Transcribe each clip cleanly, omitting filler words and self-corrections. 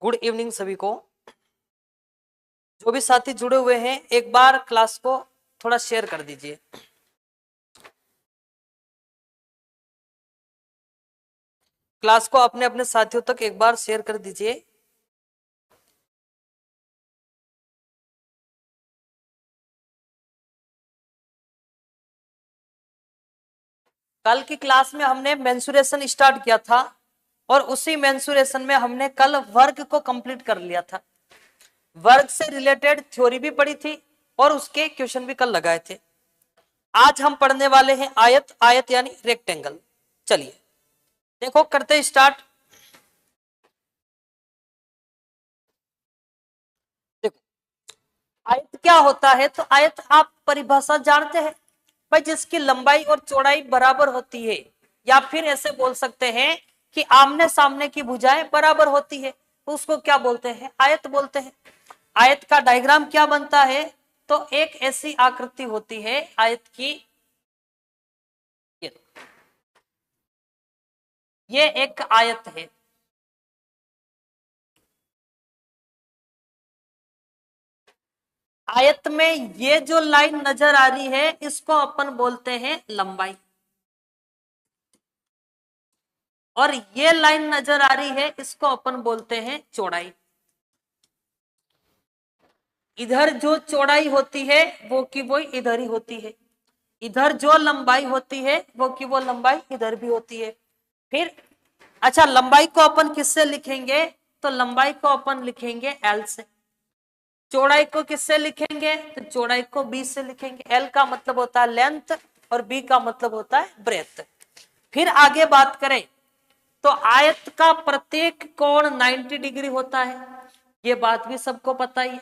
Good evening सभी को। जो भी साथी जुड़े हुए हैं एक बार क्लास को थोड़ा शेयर कर दीजिए। क्लास को अपने अपने साथियों तक एक बार शेयर कर दीजिए। कल की क्लास में हमने मेंसुरेशन स्टार्ट किया था और उसी मेंसुरेशन में हमने कल वर्ग को कंप्लीट कर लिया था। वर्ग से रिलेटेड थ्योरी भी पढ़ी थी और उसके क्वेश्चन भी कल लगाए थे। आज हम पढ़ने वाले हैं आयत। आयत यानी रेक्टेंगल। चलिए देखो करते स्टार्ट। देखो आयत क्या होता है, तो आयत आप परिभाषा जानते हैं भाई, जिसकी लंबाई और चौड़ाई बराबर होती है, या फिर ऐसे बोल सकते हैं कि आमने सामने की भुजाएं बराबर होती है, तो उसको क्या बोलते हैं, आयत बोलते हैं। आयत का डायग्राम क्या बनता है, तो एक ऐसी आकृति होती है आयत की, ये एक आयत है। आयत में ये जो लाइन नजर आ रही है इसको अपन बोलते हैं लंबाई, और ये लाइन नजर आ रही है इसको अपन बोलते हैं चौड़ाई। इधर जो चौड़ाई होती है वो की वो इधर ही होती है, इधर जो लंबाई होती है वो की वो लंबाई इधर भी होती है। फिर अच्छा, लंबाई को अपन किससे लिखेंगे, तो लंबाई को अपन लिखेंगे एल से। चौड़ाई को किससे लिखेंगे, तो चौड़ाई को बी से लिखेंगे। एल का मतलब होता है लेंथ और बी का मतलब होता है ब्रेथ। फिर आगे बात करें तो आयत का प्रत्येक कोण 90 डिग्री होता है, ये बात भी सबको पता ही है।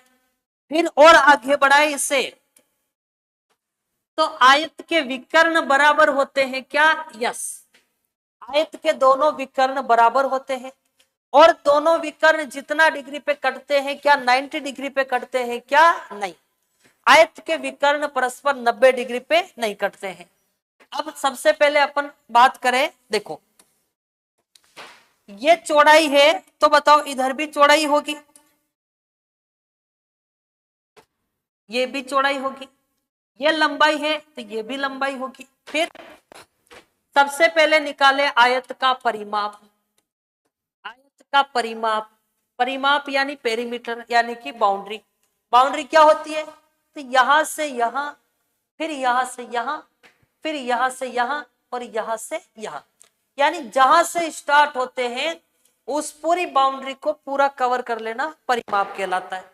फिर और आगे बढ़ाए इसे, तो आयत के विकर्ण बराबर होते हैं क्या, यस। आयत के दोनों विकर्ण बराबर होते हैं, और दोनों विकर्ण जितना डिग्री पे कटते हैं क्या, 90 डिग्री पे कटते हैं क्या, नहीं। आयत के विकर्ण परस्पर 90 डिग्री पे नहीं कटते हैं। अब सबसे पहले अपन बात करें, देखो ये चौड़ाई है, तो बताओ इधर भी चौड़ाई होगी, ये भी चौड़ाई होगी। ये लंबाई है तो ये भी लंबाई होगी। फिर सबसे पहले निकाले आयत का परिमाप। आयत का परिमाप, परिमाप यानी पेरीमीटर यानी कि बाउंड्री। बाउंड्री क्या होती है, तो यहां से यहां, फिर यहां से यहां, फिर यहां से यहां और यहां से यहां, यानी जहां से स्टार्ट होते हैं उस पूरी बाउंड्री को पूरा कवर कर लेना परिमाप कहलाता है।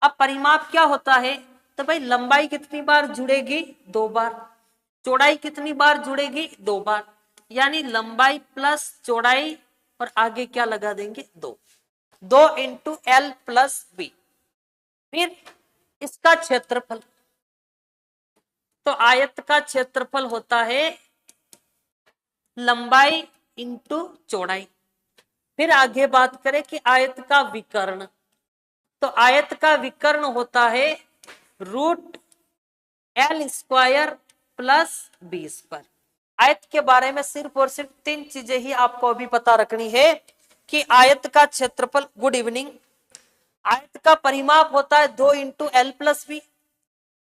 अब परिमाप क्या होता है, तो भाई लंबाई कितनी बार जुड़ेगी, 2 बार। चौड़ाई कितनी बार जुड़ेगी, 2 बार। यानी लंबाई प्लस चौड़ाई और आगे क्या लगा देंगे, 2। 2 इंटू एल प्लस बी। फिर इसका क्षेत्रफल, तो आयत का क्षेत्रफल होता है लंबाई इंटू चौड़ाई। फिर आगे बात करें कि आयत का विकर्ण, तो आयत का विकर्ण होता है root L square plus B square. आयत के बारे में सिर्फ और सिर्फ 3 चीजें ही आपको अभी पता रखनी है कि आयत का क्षेत्रफल, गुड इवनिंग, आयत का परिमाप होता है 2 इंटू एल प्लस बी,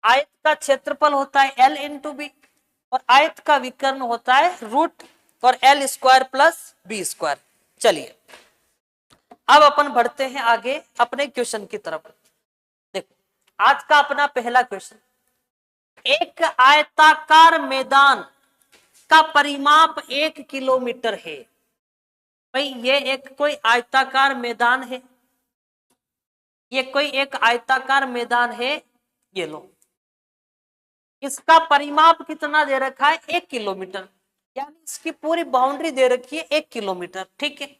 आयत का क्षेत्रफल होता है एल इंटू बी, और आयत का विकर्ण होता है रूट और L square plus B square. चलिए अब अपन बढ़ते हैं आगे अपने क्वेश्चन की तरफ। देखो आज का अपना पहला क्वेश्चन, एक आयताकार मैदान का परिमाप 1 किलोमीटर है। भाई ये एक कोई आयताकार मैदान है, ये कोई एक आयताकार मैदान है, ये लो, इसका परिमाप कितना दे रखा है, 1 किलोमीटर, यानी इसकी पूरी बाउंड्री दे रखी है 1 किलोमीटर, ठीक है।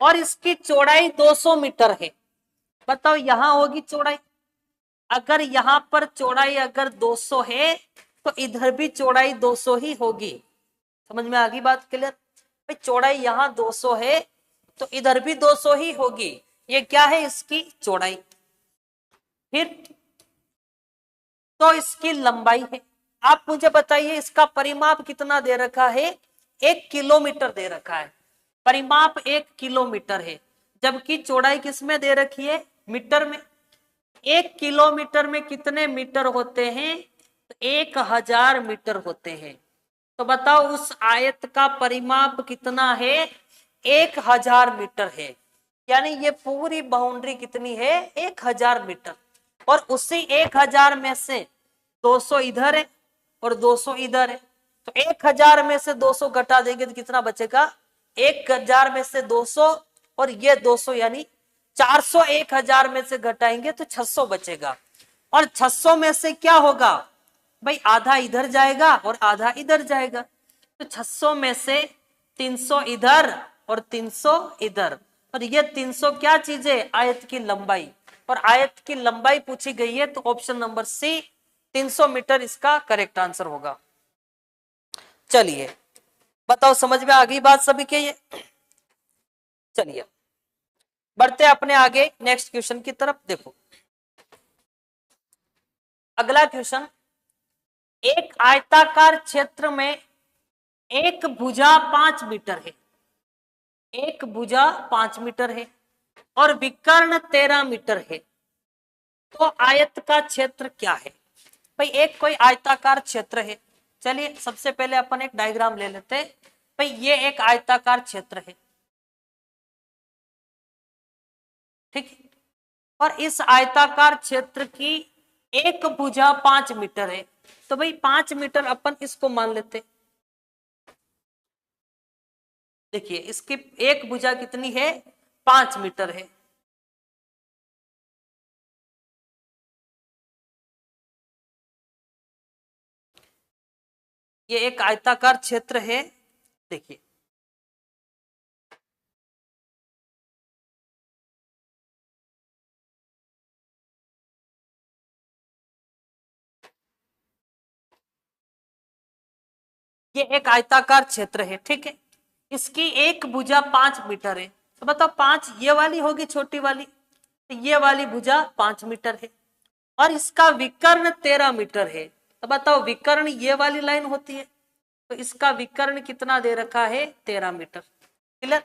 और इसकी चौड़ाई 200 मीटर है। बताओ यहां होगी चौड़ाई, अगर यहां पर चौड़ाई अगर 200 है तो इधर भी चौड़ाई 200 ही होगी। समझ में आ गई बात क्लियर, भाई चौड़ाई यहां 200 है तो इधर भी 200 ही होगी। ये क्या है, इसकी चौड़ाई। फिर तो इसकी लंबाई है। आप मुझे बताइए इसका परिमाप कितना दे रखा है, 1 किलोमीटर दे रखा है, परिमाप 1 किलोमीटर है। जबकि चौड़ाई किसमें दे रखी है, मीटर में। 1 किलोमीटर में कितने मीटर होते हैं, तो 1000 मीटर होते हैं। तो बताओ उस आयत का परिमाप कितना है, 1000 मीटर है। यानी ये पूरी बाउंड्री कितनी है, 1000 मीटर। और उसी 1000 में से 200 इधर है और 200 इधर है। तो 1000 में से 200 घटा देंगे तो कितना बचेगा, 1000 में से 200 और ये 200 यानी 400, 1000 में से घटाएंगे तो 600 बचेगा। और 600 में से क्या होगा भाई, आधा इधर जाएगा और आधा इधर जाएगा। तो 600 में से 300 इधर और 300 इधर। और ये 300 क्या चीज है, आयत की लंबाई। और आयत की लंबाई पूछी गई है तो ऑप्शन नंबर सी 300 मीटर इसका करेक्ट आंसर होगा। चलिए बताओ, समझ में आ गई बात सभी के ये। चलिए बढ़ते अपने आगे नेक्स्ट क्वेश्चन की तरफ। देखो अगला क्वेश्चन, एक आयताकार क्षेत्र में एक भुजा 5 मीटर है, एक भुजा 5 मीटर है और विकर्ण 13 मीटर है। तो आयत का क्षेत्र क्या है। भाई एक कोई आयताकार क्षेत्र है। चलिए सबसे पहले अपन एक डायग्राम ले लेते हैं। भाई ये एक आयताकार क्षेत्र है, ठीक है। और इस आयताकार क्षेत्र की एक भुजा 5 मीटर है। तो भाई 5 मीटर अपन इसको मान लेते। देखिए इसकी एक भुजा कितनी है, 5 मीटर है। ये एक आयताकार क्षेत्र है। देखिए ये एक आयताकार क्षेत्र है, ठीक है। इसकी एक भुजा 5 मीटर है। तो बताओ 5 ये वाली होगी छोटी वाली, तो ये वाली भुजा 5 मीटर है। और इसका विकर्ण 13 मीटर है। तो बताओ विकर्ण ये वाली लाइन होती है, तो इसका विकर्ण कितना दे रखा है, 13 मीटर। क्लियर।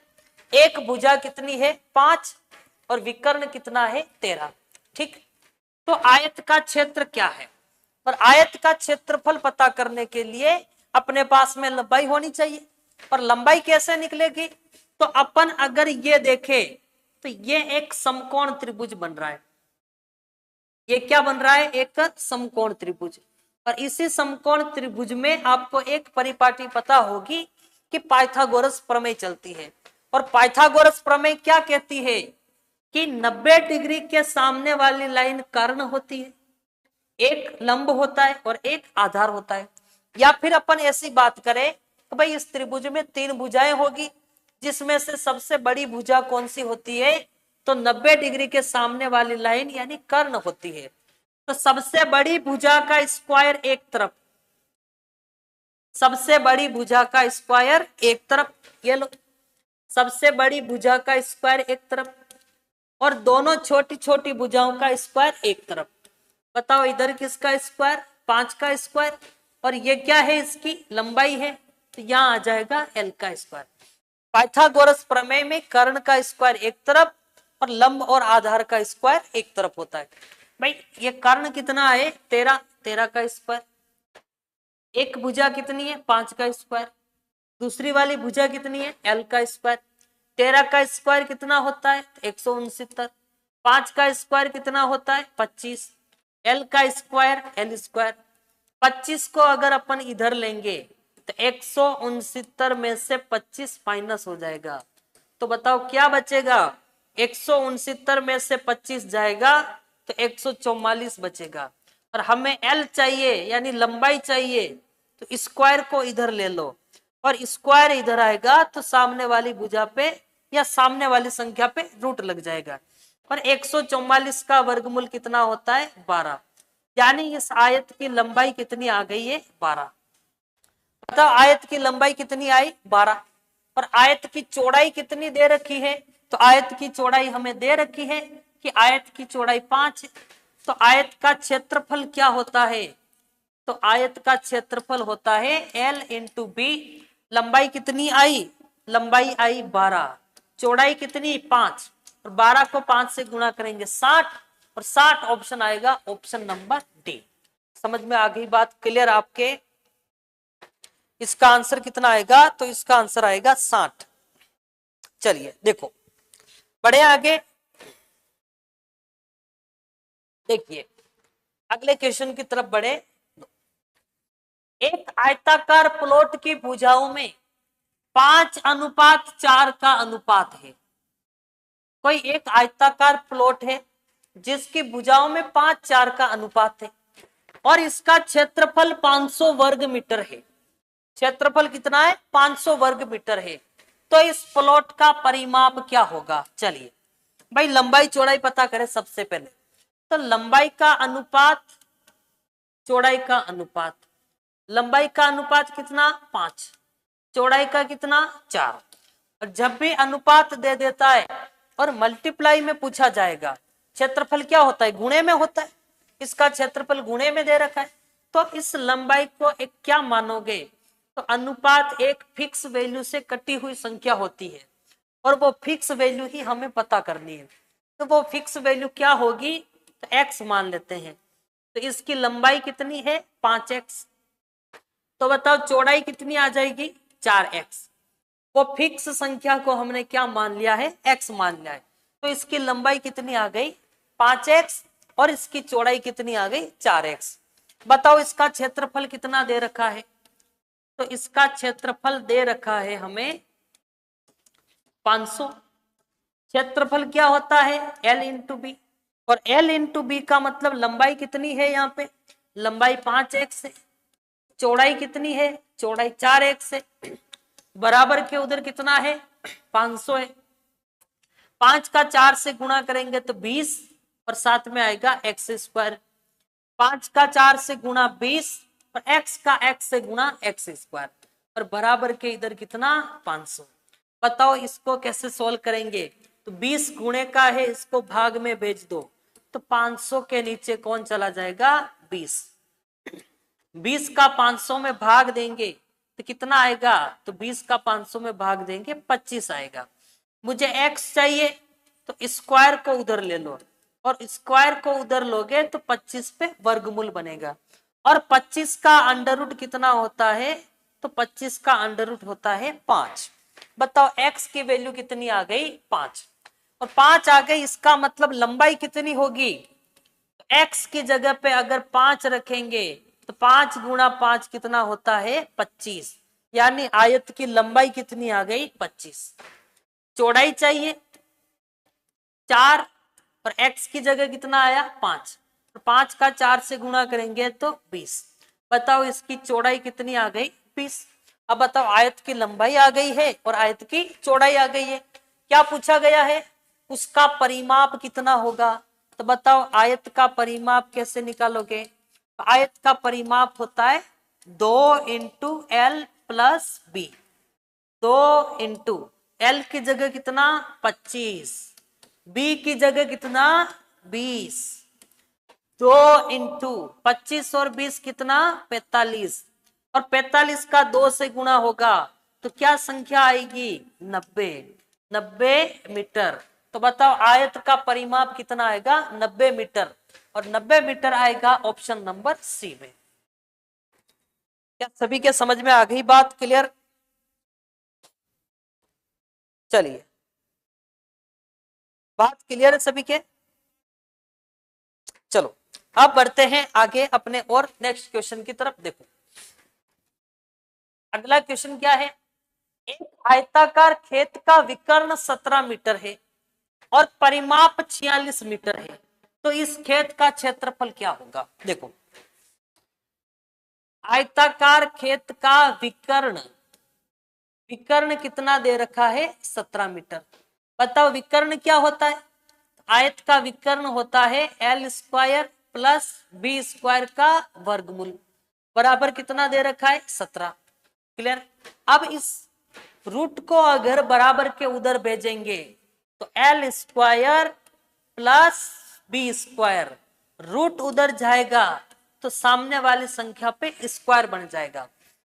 एक भुजा कितनी है, 5 और विकर्ण कितना है, 13। ठीक। तो आयत का क्षेत्र क्या है, और आयत का क्षेत्रफल पता करने के लिए अपने पास में लंबाई होनी चाहिए। और लंबाई कैसे निकलेगी, तो अपन अगर ये देखें तो ये एक समकोण त्रिभुज बन रहा है। ये क्या बन रहा है, एक समकोण त्रिभुज। और इसी समकोण त्रिभुज में आपको एक परिपाटी पता होगी कि पाइथागोरस प्रमेय चलती है। और पाइथागोरस प्रमेय क्या कहती है कि 90 डिग्री के सामने वाली लाइन कर्ण होती है, एक लंब होता है और एक आधार होता है। या फिर अपन ऐसी बात करें कि भाई इस त्रिभुज में 3 भुजाएं होगी, जिसमें से सबसे बड़ी भुजा कौन सी होती है, तो 90 डिग्री के सामने वाली लाइन यानी कर्ण होती है। तो सबसे बड़ी भुजा का स्क्वायर एक तरफ, सबसे बड़ी भुजा का स्क्वायर एक तरफ, ये लो सबसे बड़ी भुजा का स्क्वायर एक तरफ, और दोनों छोटी छोटी भुजाओं का स्क्वायर एक तरफ। बताओ इधर किसका स्क्वायर, 5 का स्क्वायर, और ये क्या है, इसकी लंबाई है, तो यहां आ जाएगा L का स्क्वायर। पाइथागोरस प्रमेय में कर्ण का स्क्वायर एक तरफ और लंब और आधार का स्क्वायर एक तरफ होता है। भाई ये कर्ण कितना है, 13, 13 का स्क्वायर। एक भुजा कितनी है, 5 का स्क्वायर। दूसरी वाली भुजा कितनी है, L का स्क्वायर। 13 का स्क्वायर कितना होता है, 169। 5 का स्क्वायर कितना होता है, 25। L का स्क्वायर L स्क्वायर। 25 को अगर अपन इधर लेंगे तो 169 में से 25 माइनस हो जाएगा। तो बताओ क्या बचेगा, 169 में से 25 जाएगा तो 144 बचेगा। और हमें L चाहिए यानी लंबाई चाहिए, तो स्क्वायर को इधर ले लो और स्क्वायर इधर आएगा तो सामने वाली भुजा पे या सामने वाली संख्या पे रूट लग जाएगा। और 144 का वर्गमूल कितना होता है, 12। यानी इस आयत की लंबाई कितनी आ गई है, 12। बताओ आयत की लंबाई कितनी आई, 12। और आयत की चौड़ाई कितनी दे रखी है, तो आयत की चौड़ाई हमें दे रखी है कि आयत की चौड़ाई 5 है। तो आयत का क्षेत्रफल क्या होता है, तो आयत का क्षेत्रफल होता है L इंटू बी। लंबाई कितनी आई, लंबाई आई 12, चौड़ाई कितनी 5। और 12 को 5 से गुणा करेंगे 60, और 60 ऑप्शन आएगा ऑप्शन नंबर डी। समझ में आ गई बात? क्लियर आपके? इसका आंसर कितना आएगा? तो इसका आंसर आएगा 60। चलिए देखो, बढ़े आगे। देखिए अगले क्वेश्चन की तरफ बढ़े। एक आयताकार प्लॉट की भुजाओं में 5:4 का अनुपात है। कोई एक आयताकार प्लॉट है जिसकी भुजाओं में 5:4 का अनुपात है और इसका क्षेत्रफल 500 वर्ग मीटर है। क्षेत्रफल कितना है? 500 वर्ग मीटर है। तो इस प्लॉट का परिमाप क्या होगा? चलिए भाई लंबाई चौड़ाई पता करें सबसे पहले। तो लंबाई का अनुपात चौड़ाई का अनुपात, लंबाई का अनुपात कितना? 5, चौड़ाई का कितना? 4। और जब भी अनुपात दे देता है और मल्टीप्लाई में पूछा जाएगा, क्षेत्रफल क्या होता है? गुणे में होता है। इसका क्षेत्रफल गुणे में दे रखा है, तो इस लंबाई को एक क्या मानोगे? तो अनुपात एक फिक्स वैल्यू से कटी हुई संख्या होती है और वो फिक्स वैल्यू ही हमें पता करनी है। तो वो फिक्स वैल्यू क्या होगी? तो x मान लेते हैं। तो इसकी लंबाई कितनी है? 5x। तो बताओ चौड़ाई कितनी आ जाएगी? 4x। वो फिक्स संख्या को हमने क्या मान लिया है? x मान लिया है। तो इसकी लंबाई कितनी आ गई? 5x और इसकी चौड़ाई कितनी आ गई? 4x। बताओ इसका क्षेत्रफल कितना दे रखा है? तो इसका क्षेत्रफल दे रखा है हमें 500। क्षेत्रफल क्या होता है? L इंटू बी, और L इंटू बी का मतलब लंबाई कितनी है? यहाँ पे लंबाई 5x है, चौड़ाई कितनी है? चौड़ाई 4x है, बराबर के उधर कितना है? 500 है। 5 का 4 से गुणा करेंगे तो 20 और साथ में आएगा x स्क्वायर। 5 का 4 से गुणा 20 और x का x से गुणा x स्क्वायर, और बराबर के इधर कितना? 500। बताओ इसको कैसे सोल्व करेंगे? तो 20 गुणे का है, इसको भाग में भेज दो तो 500 के नीचे कौन चला जाएगा? 20। 20 का 500 में भाग देंगे तो कितना आएगा? तो 20 का 500 में भाग देंगे 25 आएगा। मुझे x चाहिए तो स्क्वायर को उधर ले लो, और स्क्वायर को उधर लोगे तो 25 पे वर्गमूल बनेगा। और 25 का अंडर रूट कितना होता है? तो 25 का अंडर रूट होता है 5। बताओ x की वैल्यू कितनी आ गई? 5। और 5 आ गई, इसका मतलब लंबाई कितनी होगी? तो x की जगह पे अगर 5 रखेंगे तो 5 गुणा 5 कितना होता है? 25। यानी आयत की लंबाई कितनी आ गई? 25। चौड़ाई चाहिए 4 और x की जगह कितना आया? 5। तो 5 का 4 से गुणा करेंगे तो 20। बताओ इसकी चौड़ाई कितनी आ गई? 20। अब बताओ आयत की लंबाई आ गई है और आयत की चौड़ाई आ गई है। क्या पूछा गया है? उसका परिमाप कितना होगा? तो बताओ आयत का परिमाप कैसे निकालोगे? आयत का परिमाप होता है 2 into L plus B. 2 into L की जगह कितना? 25, बी की जगह कितना? 20। 2 इंटू 25 और 20 कितना? 45, और 45 का 2 से गुणा होगा तो क्या संख्या आएगी? 90 मीटर। तो बताओ आयत का परिमाप कितना आएगा? 90 मीटर, और 90 मीटर आएगा ऑप्शन नंबर सी में। क्या सभी के समझ में आ गई बात? क्लियर? चलिए बात क्लियर है सभी के? चलो अब बढ़ते हैं आगे अपने और नेक्स्ट क्वेश्चन की तरफ। देखो अगला क्वेश्चन क्या है? एक आयताकार खेत का विकर्ण 17 मीटर है और परिमाप 46 मीटर है। तो इस खेत का क्षेत्रफल क्या होगा? देखो आयताकार खेत का विकर्ण, विकर्ण कितना दे रखा है? 17 मीटर। बताओ विकर्ण क्या होता है? आयत का विकर्ण होता है L square plus B square का वर्गमूल, बराबर कितना दे रखा है? 17। क्लियर? अब इस रूट को अगर बराबर के उधर भेजेंगे तो L square plus B square, root उधर जाएगा तो सामने वाली संख्या पे स्क्वायर बन जाएगा।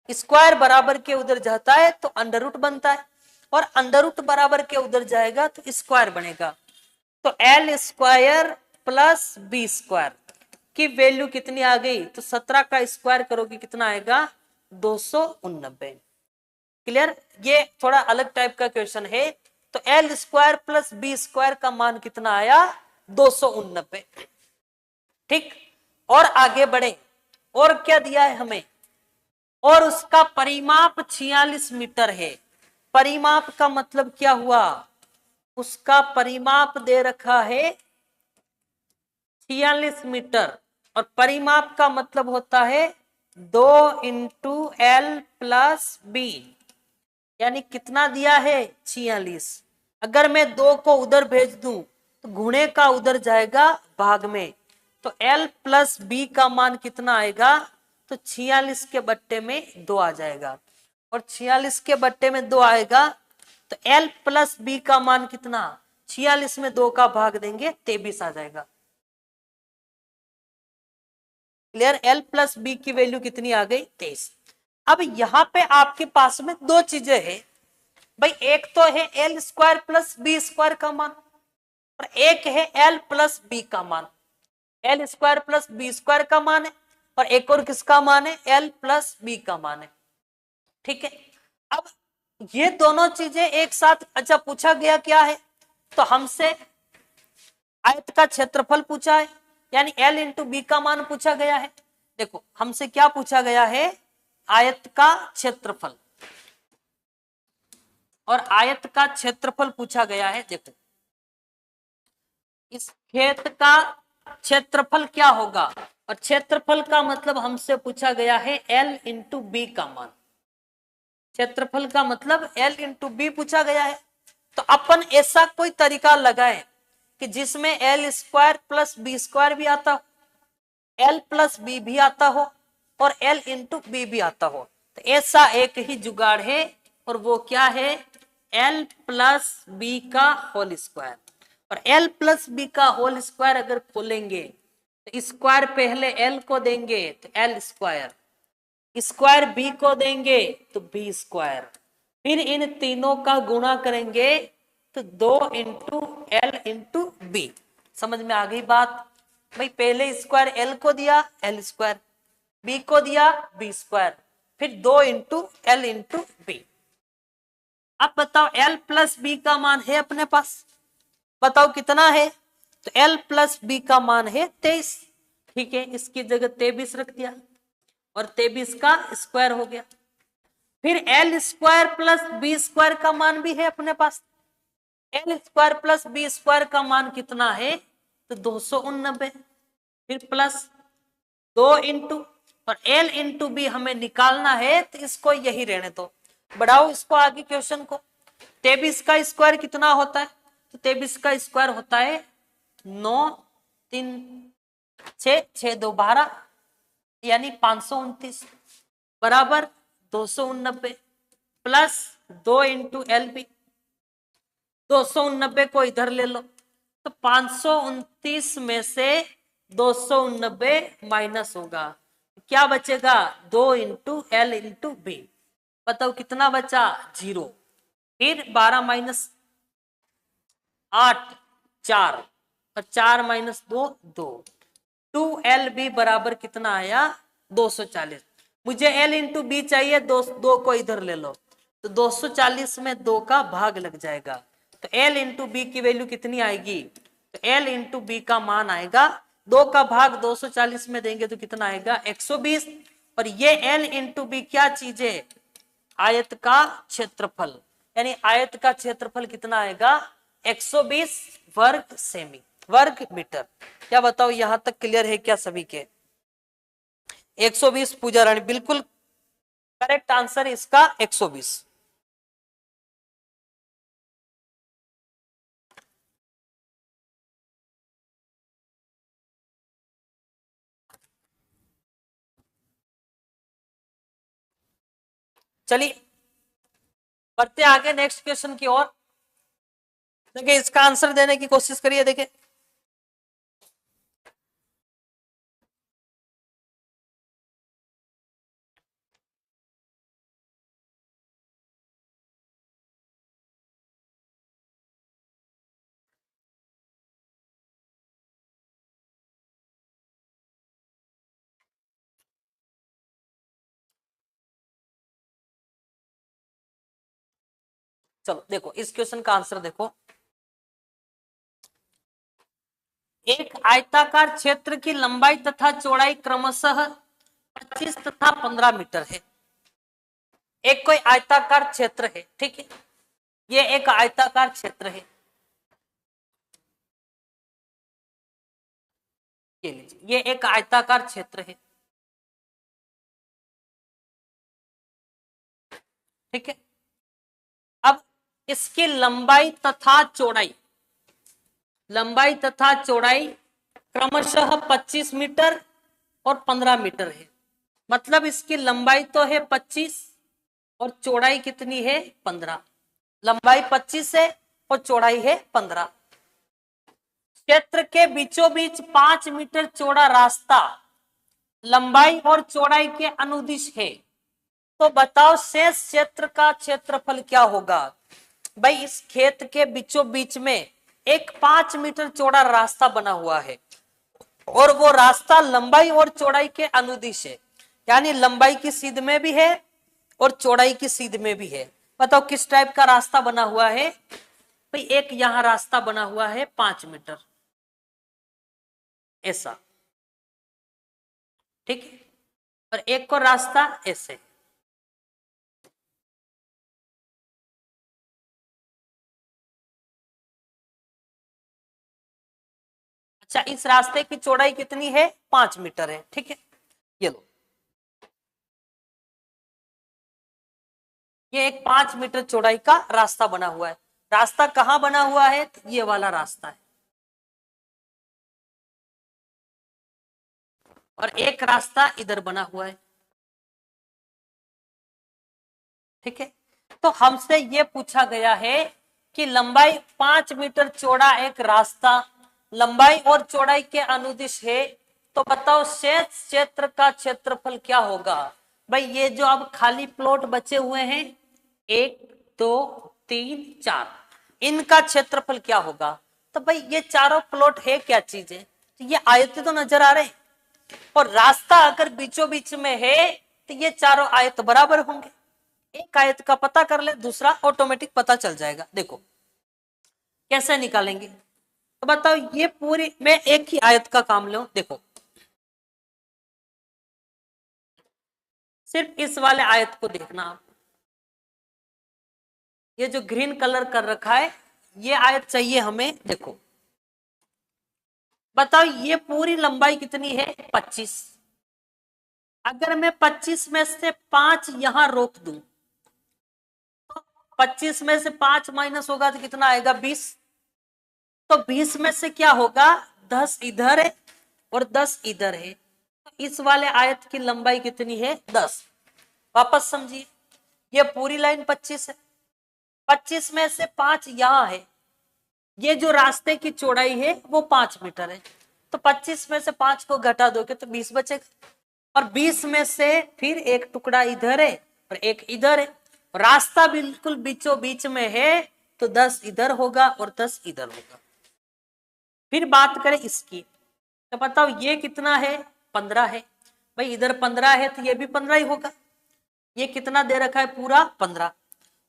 स्क्वायर बराबर के उधर जाता है तो अंडर रूट बनता है, और अंडर रूट बराबर के उधर जाएगा तो स्क्वायर बनेगा। तो L square plus B square की वैल्यू कितनी आ गई? तो 17 का स्क्वायर करोगे कितना आएगा? 289। क्लियर? ये थोड़ा अलग टाइप का क्वेश्चन है। तो L square plus B square का मान कितना आया? 289। ठीक, और आगे बढ़े, और क्या दिया है हमें? और उसका परिमाप 46 मीटर है। परिमाप का मतलब क्या हुआ? उसका परिमाप दे रखा है 46 मीटर, और परिमाप का मतलब होता है 2 इंटू एल प्लस बी, यानी कितना दिया है? 46। अगर मैं 2 को उधर भेज दूं तो गुणे का उधर जाएगा भाग में, तो एल प्लस बी का मान कितना आएगा? तो 46 के बट्टे में 2 आ जाएगा, और 46 के बट्टे में 2 आएगा तो एल प्लस बी का मान कितना? 46 में 2 का भाग देंगे 23 आ जाएगा। क्लियर? एल प्लस बी की वैल्यू कितनी आ गई? 23। अब यहां पे आपके पास में दो चीजें हैं भाई, एक तो है L square plus B square का मान, और एक है एल प्लस बी का मान। L square plus B square का मान है, और एक और किसका मान है? एल प्लस बी का मान है। ठीक है, अब ये दोनों चीजें एक साथ, अच्छा पूछा गया क्या है? तो हमसे आयत का क्षेत्रफल पूछा है, यानी एल इंटू बी का मान पूछा गया है। देखो हमसे क्या पूछा गया है? आयत का क्षेत्रफल, और आयत का क्षेत्रफल पूछा गया है। देखो इस खेत का क्षेत्रफल क्या होगा? और क्षेत्रफल का मतलब हमसे पूछा गया है एल इंटू बी का मान। क्षेत्रफल का मतलब एल इंटू बी पूछा गया है। तो अपन ऐसा कोई तरीका लगाए कि जिसमें L square plus B square भी आता हो, एल प्लस बी भी आता हो, और एल इंटू बी भी आता हो। तो ऐसा एक ही जुगाड़ है, और वो क्या है? एल प्लस बी का होल स्क्वायर। और एल प्लस बी का होल स्क्वायर अगर खोलेंगे तो स्क्वायर पहले एल को देंगे तो एल स्क्वायर, स्क्वायर बी को देंगे तो बी स्क्वायर, फिर इन तीनों का गुणा करेंगे तो 2 इंटू एल इंटू बी। समझ में आ गई बात? भाई पहले स्क्वायर एल को दिया एल स्क्वायर, बी को दिया बी स्क्वायर, फिर 2 इंटू एल इंटू बी। अब बताओ एल प्लस बी का मान है अपने पास, बताओ कितना है? तो एल प्लस बी का मान है 23। ठीक है, इसकी जगह 23 रख दिया, और 23 का स्क्वायर हो गया। फिर L square plus B square का मान भी है अपने पास। L square plus B square का मान कितना है? तो 289। फिर प्लस 2 इंटू, और एल इंटू बी हमें निकालना है, तो इसको यही रहने दो, बढ़ाओ इसको आगे क्वेश्चन को। 23 का स्क्वायर कितना होता है? तो 23 का स्क्वायर होता है 9 3 6 6 2 12, यानी 529 बराबर 289, प्लस 2 इंटू एल बी। 289 को इधर ले लो, तो 529 में से 289 माइनस होगा, क्या बचेगा? 2 इंटू एल इंटू बी। बताओ कितना बचा? 0। फिर 12 माइनस 8 4, और 4 माइनस 2 2। 2LB बराबर कितना आया? 240। मुझे L इंटू बी चाहिए, 2 को इधर ले लो, तो 240 में 2 का भाग लग जाएगा, तो L इंटू बी की वैल्यू कितनी आएगी? तो L इंटू बी का मान आएगा, 2 का भाग 240 में देंगे तो कितना आएगा? 120। और ये L इंटू बी क्या चीज है? आयत का क्षेत्रफल, यानी आयत का क्षेत्रफल कितना आएगा? 120 वर्ग सेमी, वर्ग मीटर। क्या बताओ यहां तक क्लियर है क्या सभी के? 120 पूजा रानी, बिल्कुल करेक्ट आंसर इसका 120। चलिए बढ़ते आगे नेक्स्ट क्वेश्चन की ओर। देखिए इसका आंसर देने की कोशिश करिए। देखिए चलो देखो इस क्वेश्चन का आंसर देखो। एक आयताकार क्षेत्र की लंबाई तथा चौड़ाई क्रमशः 25 तथा 15 मीटर है। एक कोई आयताकार क्षेत्र है, ठीक है, ये एक आयताकार क्षेत्र है, ये लीजिए, ये एक आयताकार क्षेत्र है, ठीक है। अब इसकी लंबाई तथा चौड़ाई, लंबाई तथा चौड़ाई क्रमशः 25 मीटर और 15 मीटर है। मतलब इसकी लंबाई तो है 25 और चौड़ाई कितनी है 15। लंबाई 25 है और चौड़ाई है 15। क्षेत्र के बीचों बीच 5 मीटर चौड़ा रास्ता लंबाई और चौड़ाई के अनुदिश है। तो बताओ शेष क्षेत्र का क्षेत्रफल क्या होगा। भाई इस खेत के बीचों बीच में एक 5 मीटर चौड़ा रास्ता बना हुआ है और वो रास्ता लंबाई और चौड़ाई के अनुदिश है, यानी लंबाई की सीध में भी है और चौड़ाई की सीध में भी है। बताओ किस टाइप का रास्ता बना हुआ है। भाई एक यहां रास्ता बना हुआ है 5 मीटर ऐसा, ठीक है, और एक को रास्ता ऐसे। अच्छा इस रास्ते की चौड़ाई कितनी है 5 मीटर है, ठीक है। ये लो, ये एक 5 मीटर चौड़ाई का रास्ता बना हुआ है। रास्ता कहां बना हुआ है, ये वाला रास्ता है, और एक रास्ता इधर बना हुआ है, ठीक है। तो हमसे ये पूछा गया है कि लंबाई 5 मीटर चौड़ा एक रास्ता लंबाई और चौड़ाई के अनुदिश है। तो बताओ शेष क्षेत्र का क्षेत्रफल क्या होगा। भाई ये जो अब खाली प्लॉट बचे हुए हैं 1 2 3 4, इनका क्षेत्रफल क्या होगा। तो भाई ये चारों प्लॉट है क्या चीज है, तो ये आयत तो नजर आ रहे, और रास्ता अगर बीचों बीच में है तो ये चारों आयत बराबर होंगे। एक आयत का पता कर ले, दूसरा ऑटोमेटिक पता चल जाएगा। देखो कैसे निकालेंगे। तो बताओ ये पूरी, मैं एक ही आयत का काम लूं, देखो सिर्फ इस वाले आयत को देखना आप, ये जो ग्रीन कलर कर रखा है ये आयत चाहिए हमें। देखो बताओ ये पूरी लंबाई कितनी है 25। अगर मैं 25 में से 5 यहां रोक दूं, 25 में से 5 माइनस होगा तो कितना आएगा 20। तो 20 में से क्या होगा 10 इधर है और 10 इधर है। तो इस वाले आयत की लंबाई कितनी है 10। वापस समझिए, ये पूरी लाइन 25 है, 25 में से 5 यहां है, ये जो रास्ते की चौड़ाई है वो 5 मीटर है। तो 25 में से 5 को घटा दोगे तो 20 बचेगा, और 20 में से फिर एक टुकड़ा इधर है और एक इधर है, रास्ता बिल्कुल बीचों बीच में है, तो 10 इधर होगा और 10 इधर होगा। फिर बात करें इसकी, तो बताओ ये कितना है 15 है। भाई इधर 15 है तो ये भी 15 ही होगा। ये कितना दे रखा है पूरा 15,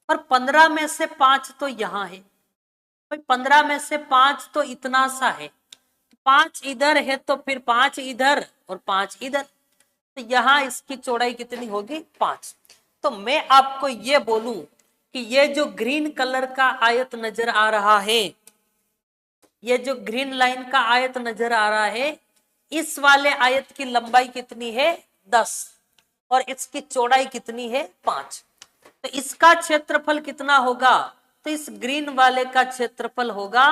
और 15 में से 5 तो यहां है। भाई 15 में से 5 तो इतना सा है, 5 इधर है तो फिर 5 इधर और 5 इधर, तो यहां इसकी चौड़ाई कितनी होगी 5। तो मैं आपको ये बोलूं कि ये जो ग्रीन कलर का आयत नजर आ रहा है, ये जो ग्रीन लाइन का आयत नजर आ रहा है, इस वाले आयत की लंबाई कितनी है 10 और इसकी चौड़ाई कितनी है 5। तो इसका क्षेत्रफल कितना होगा, तो इस ग्रीन वाले का क्षेत्रफल होगा,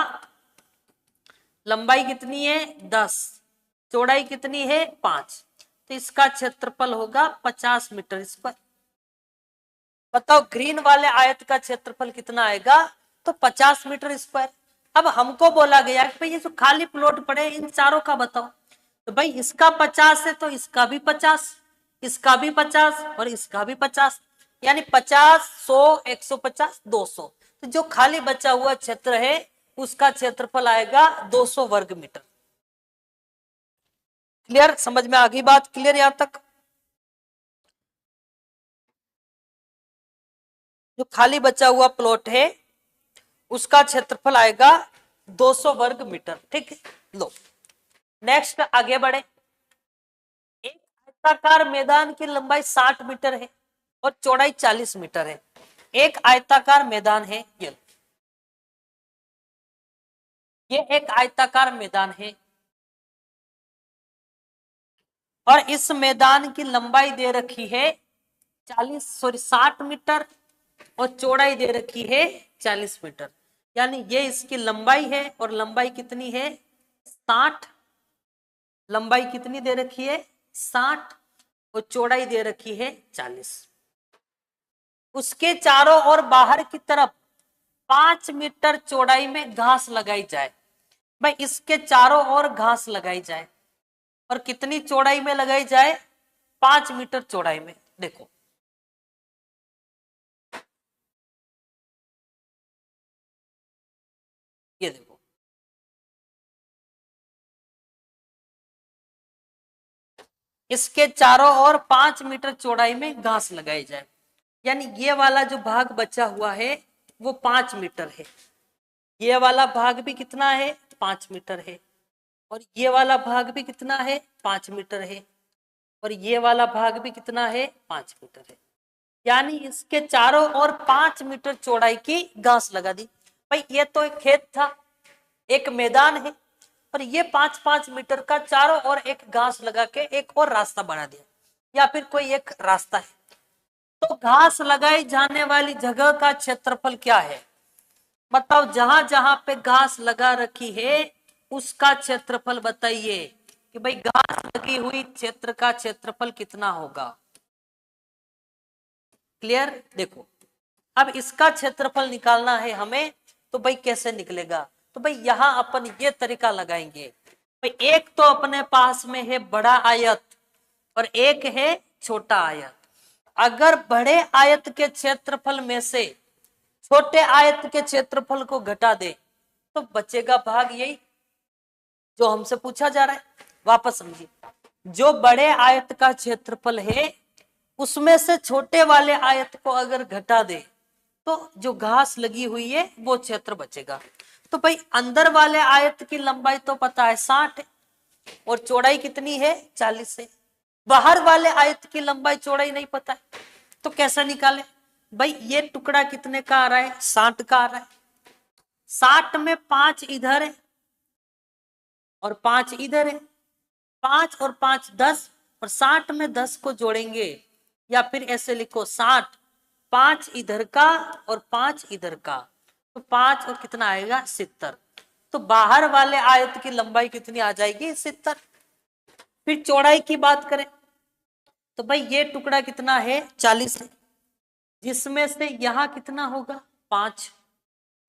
लंबाई कितनी है 10, चौड़ाई कितनी है 5, तो इसका क्षेत्रफल होगा 50 मीटर स्क्वायर। बताओ ग्रीन वाले आयत का क्षेत्रफल कितना आएगा, तो 50 मीटर स्क्वायर। अब हमको बोला गया कि भाई ये जो खाली प्लॉट पड़े इन चारों का बताओ, तो भाई इसका 50 है तो इसका भी 50, इसका भी 50 और इसका भी 50, यानी 50 100 150 200। तो जो खाली बचा हुआ क्षेत्र है उसका क्षेत्रफल आएगा 200 वर्ग मीटर। क्लियर, समझ में आ गई बात, क्लियर यहां तक। जो खाली बचा हुआ प्लॉट है उसका क्षेत्रफल आएगा 200 वर्ग मीटर। ठीक है, लो नेक्स्ट आगे बढ़े। एक आयताकार मैदान की लंबाई 60 मीटर है और चौड़ाई 40 मीटर है। एक आयताकार मैदान है, ये एक आयताकार मैदान है और इस मैदान की लंबाई दे रखी है 60 मीटर और चौड़ाई दे रखी है 40 मीटर। यानी ये इसकी लंबाई है और लंबाई कितनी है 60। लंबाई कितनी दे रखी है 60 और चौड़ाई दे रखी है 40। उसके चारों ओर बाहर की तरफ 5 मीटर चौड़ाई में घास लगाई जाए। भाई इसके चारों ओर घास लगाई जाए और कितनी चौड़ाई में लगाई जाए 5 मीटर चौड़ाई में। देखो ये देखो इसके चारों ओर 5 मीटर चौड़ाई में घास लगाई जाए। यानी ये वाला जो भाग बचा हुआ है वो 5 मीटर है, ये वाला भाग भी कितना है 5 मीटर है और ये वाला भाग भी कितना है 5 मीटर है और ये वाला भाग भी कितना है 5 मीटर है। यानी इसके चारों ओर 5 मीटर चौड़ाई की घास लगा दी। भाई ये तो एक खेत था, एक मैदान है और ये 5-5 मीटर का चारों ओर एक घास लगा के एक और रास्ता बना दिया या फिर कोई एक रास्ता है। तो घास लगाई जाने वाली जगह का क्षेत्रफल क्या है बताओ। जहां जहां पे घास लगा रखी है उसका क्षेत्रफल बताइए कि भाई घास लगी हुई क्षेत्र का क्षेत्रफल कितना होगा। क्लियर। देखो अब इसका क्षेत्रफल निकालना है हमें, तो भाई कैसे निकलेगा। तो भाई यहां अपन ये तरीका लगाएंगे। भाई एक तो अपने पास में है बड़ा आयत और एक है छोटा आयत। अगर बड़े आयत के क्षेत्रफल में से छोटे आयत के क्षेत्रफल को घटा दे तो बचेगा भाग यही जो हमसे पूछा जा रहा है। वापस समझिए, जो बड़े आयत का क्षेत्रफल है उसमें से छोटे वाले आयत को अगर घटा दे तो जो घास लगी हुई है वो क्षेत्र बचेगा। तो भाई अंदर वाले आयत की लंबाई तो पता है 60 है और चौड़ाई कितनी है 40 है। बाहर वाले आयत की लंबाई चौड़ाई नहीं पता है, तो कैसा निकाले। भाई ये टुकड़ा कितने का आ रहा है 60 का आ रहा है। 60 में 5 इधर है और 5 इधर है, 5 और 5 10 और 60 में 10 को जोड़ेंगे या फिर ऐसे लिखो 60 5 इधर का और 5 इधर का, तो 5 और कितना आएगा 70। तो बाहर वाले आयत की लंबाई कितनी आ जाएगी 70। फिर चौड़ाई की बात करें तो भाई ये टुकड़ा कितना है 40 है, जिसमें से यहां कितना होगा 5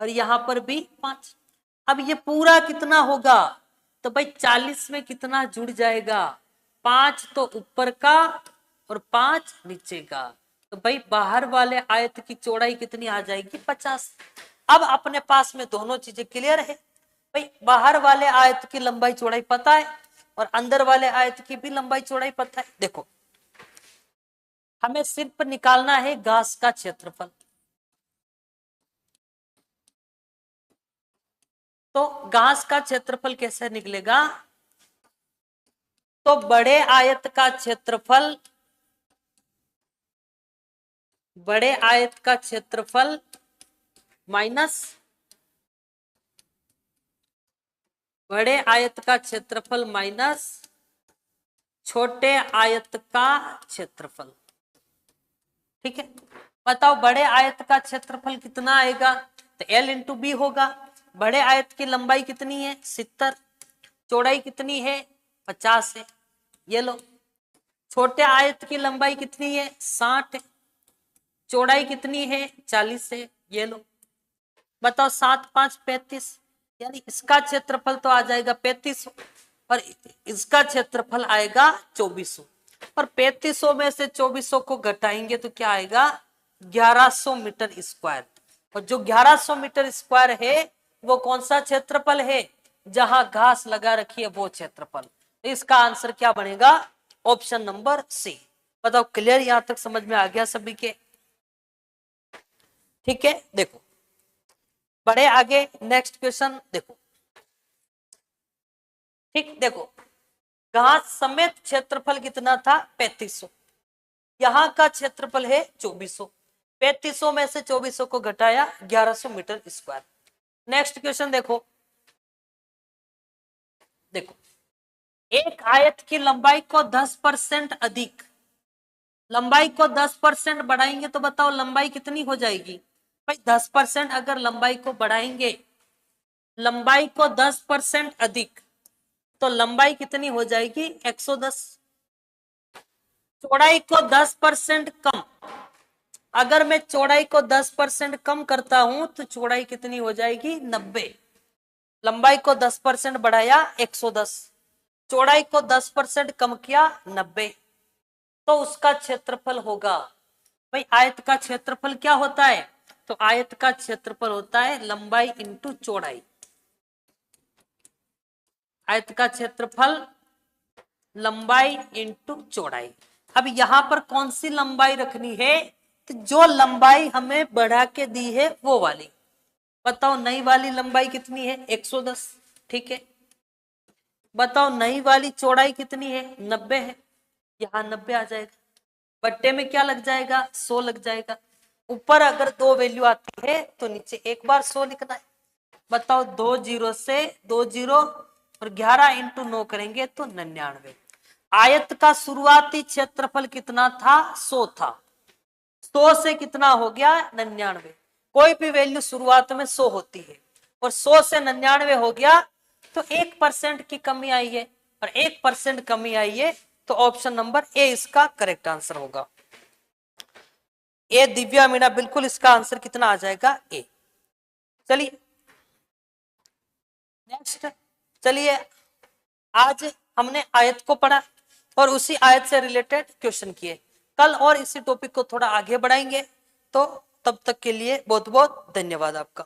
और यहां पर भी 5। अब ये पूरा कितना होगा तो भाई 40 में कितना जुड़ जाएगा 5 तो ऊपर का और 5 नीचे का। तो भाई बाहर वाले आयत की चौड़ाई कितनी आ जाएगी 50। अब अपने पास में दोनों चीजें क्लियर है। भाई बाहर वाले आयत की लंबाई चौड़ाई पता है और अंदर वाले आयत की भी लंबाई चौड़ाई पता है। देखो हमें सिर्फ निकालना है घास का क्षेत्रफल। तो घास का क्षेत्रफल कैसे निकलेगा, तो बड़े आयत का क्षेत्रफल, बड़े आयत का क्षेत्रफल माइनस बड़े आयत का क्षेत्रफल माइनस छोटे आयत का क्षेत्रफल। ठीक है, बताओ बड़े आयत का क्षेत्रफल कितना आएगा, तो L इंटू बी होगा। बड़े आयत की लंबाई कितनी है 70, चौड़ाई कितनी है 50 है, ये लो। छोटे आयत की लंबाई कितनी है 60 है, चौड़ाई कितनी है 40 है, ये लो। बताओ 7 5 35, यानी इसका क्षेत्रफल तो आ जाएगा 3500 और इसका क्षेत्रफल आएगा 2400 और 3500 में से 2400 को घटाएंगे तो क्या आएगा 1100 मीटर स्क्वायर। और जो 1100 मीटर स्क्वायर है वो कौन सा क्षेत्रफल है, जहां घास लगा रखी है वो क्षेत्रफल। तो इसका आंसर क्या बनेगा ऑप्शन नंबर सी। बताओ क्लियर, यहां तक समझ में आ गया सभी के। ठीक है, देखो बढ़े आगे, नेक्स्ट क्वेश्चन देखो। ठीक, देखो घास समेत क्षेत्रफल कितना था 3500, यहाँ का क्षेत्रफल है 2400, 3500 में से 2400 को घटाया 1100 मीटर स्क्वायर। नेक्स्ट क्वेश्चन देखो, देखो एक आयत की लंबाई को 10% अधिक, लंबाई को 10% बढ़ाएंगे तो बताओ लंबाई कितनी हो जाएगी भाई। 10% अगर लंबाई को बढ़ाएंगे, लंबाई को 10% अधिक, तो लंबाई कितनी हो जाएगी 110। चौड़ाई को 10% कम, अगर मैं चौड़ाई को 10% कम करता हूं तो चौड़ाई कितनी हो जाएगी 90। लंबाई को 10% बढ़ाया 110, चौड़ाई को 10% कम किया 90, तो उसका क्षेत्रफल होगा भाई। आयत का क्षेत्रफल क्या होता है, तो आयत का क्षेत्रफल होता है लंबाई इंटू चौड़ाई। आयत का क्षेत्रफल लंबाई इंटू चौड़ाई। अब यहां पर कौन सी लंबाई रखनी है, तो जो लंबाई हमें बढ़ा के दी है वो वाली। बताओ नई वाली लंबाई कितनी है 110, ठीक है। बताओ नई वाली चौड़ाई कितनी है 90 है, यहाँ 90 आ जाएगा। बट्टे में क्या लग जाएगा 100 लग जाएगा। ऊपर अगर 2 वैल्यू आती है तो नीचे एक बार 100 लिखना है। बताओ 2 जीरो से 2 जीरो और 11 इंटू 9 करेंगे तो 99। आयत का शुरुआती क्षेत्रफल कितना था 100 था, 100 से कितना हो गया 99। कोई भी वैल्यू शुरुआत में 100 होती है और 100 से 99 हो गया तो 1% की कमी आई है, और 1% कमी आई है तो ऑप्शन नंबर ए इसका करेक्ट आंसर होगा। ए दिव्या मीणा, बिल्कुल इसका आंसर कितना आ जाएगा ए। चलिए नेक्स्ट, चलिए आज हमने आयत को पढ़ा और उसी आयत से रिलेटेड क्वेश्चन किए। कल और इसी टॉपिक को थोड़ा आगे बढ़ाएंगे, तो तब तक के लिए बहुत बहुत धन्यवाद आपका।